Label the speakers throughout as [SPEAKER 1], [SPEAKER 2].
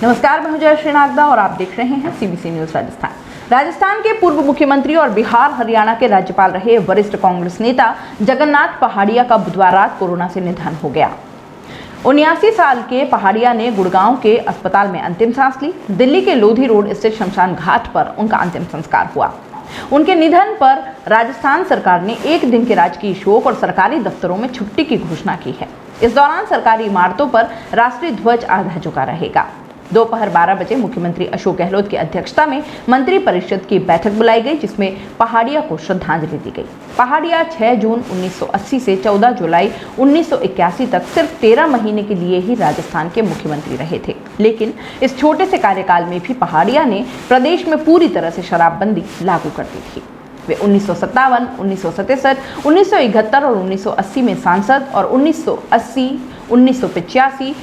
[SPEAKER 1] नमस्कार, मैं हूं जयश्री नागदा और आप देख रहे हैं सीबीसी न्यूज राजस्थान। राजस्थान के पूर्व मुख्यमंत्री और बिहार हरियाणा के राज्यपाल रहे वरिष्ठ कांग्रेस नेता जगन्नाथ पहाड़िया का बुधवार रात कोरोना से निधन हो गया। 79 साल के पहाड़िया ने गुड़गांव के अस्पताल में अंतिम सांस ली। दिल्ली के लोधी रोड स्थित शमशान घाट पर उनका अंतिम संस्कार हुआ। उनके निधन पर राजस्थान सरकार ने एक दिन के राजकीय शोक और सरकारी दफ्तरों में छुट्टी की घोषणा की है। इस दौरान सरकारी इमारतों पर राष्ट्रीय ध्वज आधा झुका रहेगा। दोपहर 12 बजे मुख्यमंत्री अशोक गहलोत की अध्यक्षता में मंत्री परिषद की बैठक बुलाई गई, जिसमें पहाड़िया को श्रद्धांजलि दी गई। पहाड़िया 6 जून 1980 से 14 जुलाई 1981 तक सिर्फ 13 महीने के लिए ही राजस्थान के मुख्यमंत्री रहे थे, लेकिन इस छोटे से कार्यकाल में भी पहाड़िया ने प्रदेश में पूरी तरह से शराबबंदी लागू कर दी थी। वे 1957, 1967, 1971 और 1980 में सांसद और 1980, 1985,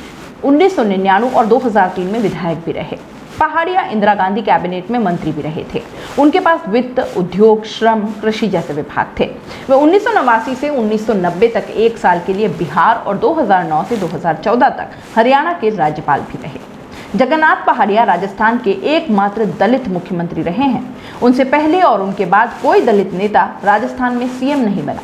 [SPEAKER 1] 1999 और 2003 में विधायक भी रहे। पहाड़िया इंदिरा गांधी कैबिनेट में मंत्री भी रहे थे। उनके पास वित्त, उद्योग, श्रम, कृषि जैसे विभाग थे। वे 1989 से 1990 तक 1 साल के लिए बिहार और 2009 से 2014 तक हरियाणा के राज्यपाल भी रहे। जगन्नाथ पहाड़िया राजस्थान के एकमात्र दलित मुख्यमंत्री रहे हैं। उनसे पहले और उनके बाद कोई दलित नेता राजस्थान में सीएम नहीं बना।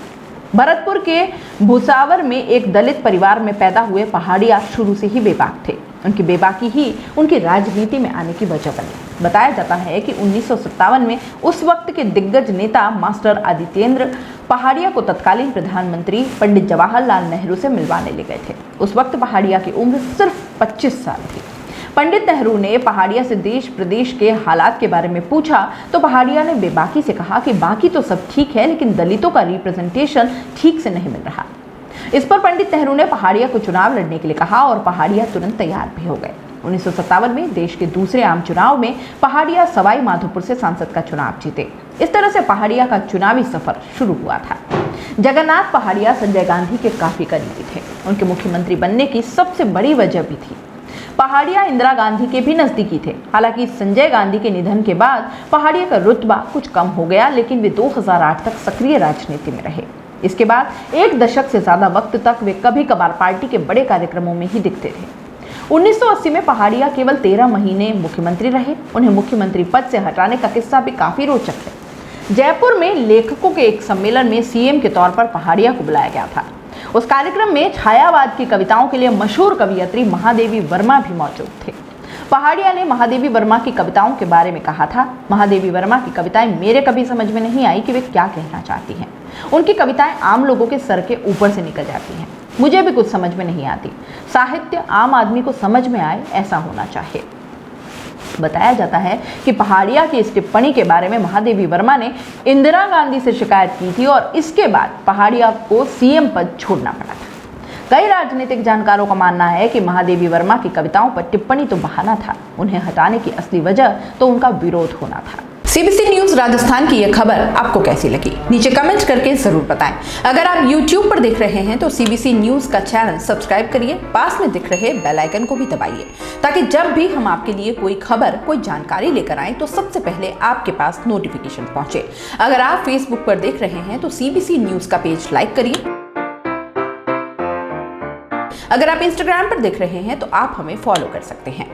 [SPEAKER 1] भरतपुर के भुसावर में एक दलित परिवार में पैदा हुए पहाड़िया शुरू से ही बेबाक थे। उनकी बेबाकी ही उनकी राजनीति में आने की वजह बनी। बताया जाता है कि 1957 में उस वक्त के दिग्गज नेता मास्टर आदित्येंद्र पहाड़िया को तत्कालीन प्रधानमंत्री पंडित जवाहरलाल नेहरू से मिलवाने ले गए थे। उस वक्त पहाड़िया की उम्र सिर्फ 25 साल थी। पंडित नेहरू ने पहाड़िया से देश प्रदेश के हालात के बारे में पूछा तो पहाड़िया ने बेबाकी से कहा कि बाकी तो सब ठीक है, लेकिन दलितों का रिप्रेजेंटेशन ठीक से नहीं मिल रहा। इस पर पंडित नेहरू ने पहाड़िया को चुनाव लड़ने के लिए कहा और पहाड़िया तुरंत तैयार भी हो गए। 1957 में देश के दूसरे आम चुनाव में पहाड़िया सवाई माधोपुर से सांसद का चुनाव जीते। इस तरह से पहाड़िया का चुनावी सफर शुरू हुआ था। जगन्नाथ पहाड़िया संजय गांधी के काफी करीबी थे। उनके मुख्यमंत्री बनने की सबसे बड़ी वजह भी थी। पहाड़िया इंदिरा गांधी के भी नजदीकी थे। हालांकि संजय गांधी के निधन के बाद पहाड़िया का रुतबा कुछ कम हो गया, लेकिन वे 2008 तक सक्रिय राजनीति में रहे। इसके बाद 1 दशक से ज्यादा वक्त तक वे कभी कभार पार्टी के बड़े कार्यक्रमों में ही दिखते थे। 1980 में पहाड़िया केवल 13 महीने मुख्यमंत्री रहे। उन्हें मुख्यमंत्री पद से हटाने का किस्सा भी काफी रोचक है। जयपुर में लेखकों के एक सम्मेलन में सीएम के तौर पर पहाड़िया को बुलाया गया था। उस कार्यक्रम में छायावाद की कविताओं के लिए मशहूर कवियत्री महादेवी वर्मा भी मौजूद थे। पहाड़िया ने महादेवी वर्मा की कविताओं के बारे में कहा था, महादेवी वर्मा की कविताएं मेरे कभी समझ में नहीं आई कि वे क्या कहना चाहती हैं। उनकी कविताएं आम लोगों के सर के ऊपर से निकल जाती हैं। मुझे भी कुछ समझ में नहीं आती। साहित्य आम आदमी को समझ में आए, ऐसा होना चाहिए। बताया जाता है कि पहाड़िया की इस टिप्पणी के बारे में महादेवी वर्मा ने इंदिरा गांधी से शिकायत की थी और इसके बाद पहाड़िया को सीएम पद छोड़ना पड़ा था। कई राजनीतिक जानकारों का मानना है कि महादेवी वर्मा की कविताओं पर टिप्पणी तो बहाना था, उन्हें हटाने की असली वजह तो उनका विरोध होना था। सीबीसी न्यूज राजस्थान की यह खबर आपको कैसी लगी, नीचे कमेंट करके जरूर बताएं। अगर आप YouTube पर देख रहे हैं तो सीबीसी न्यूज का चैनल सब्सक्राइब करिए, पास में दिख रहे बेल आइकन को भी दबाइए, ताकि जब भी हम आपके लिए कोई खबर, कोई जानकारी लेकर आए तो सबसे पहले आपके पास नोटिफिकेशन पहुंचे। अगर आप Facebook पर देख रहे हैं तो सीबीसी न्यूज का पेज लाइक करिए। अगर आप Instagram पर देख रहे हैं तो आप हमें फॉलो कर सकते हैं।